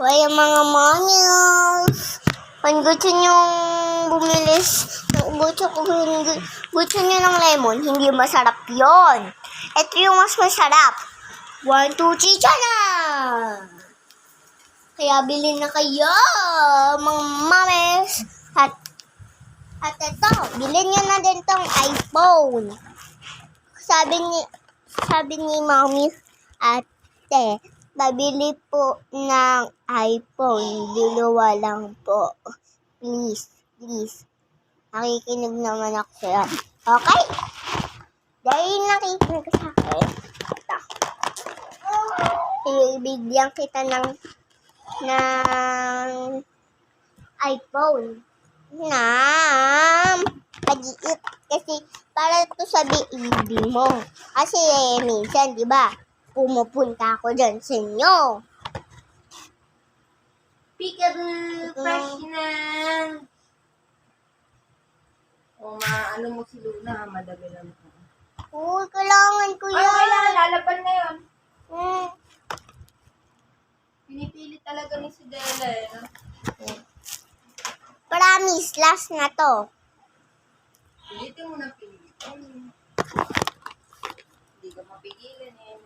Kaya mga manyos, kung gusto nyong bumili, gusto nyo ng lemon, hindi masarap yon. Ito yung mas masarap. 1, 2, 3, na! Kaya bilhin na kayo, mga mames. At ito, bilhin nyo na din tong iPhone. Sabi ni Mami, ate, babili po ng iPhone. Dalawa lang po. Please. Nakikinig naman ako sa'yo. Okay? Dahil nakikinig ka sa akin, ito. Ibigyan kita ng iPhone. Pag-iit. Kasi para to sa baby mo. Kasi minsan, di ba, pumupunta ako dyan sa inyo. Peekaboo! Fresh na! O, ano mo si Luna, madami lang. Uy, kailangan ko yan. Ano kailangan? Lalaban na yun. Pinipili talaga ni si Dela eh. No? Promise, last na to. Pilitin mo na pilitin. Hindi ka mapigilan eh.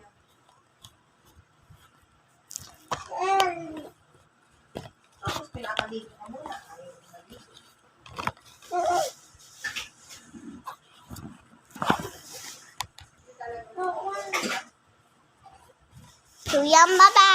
Tapos pinakaligo ka muna. Ayaw mo naligo. So yan, bye-bye.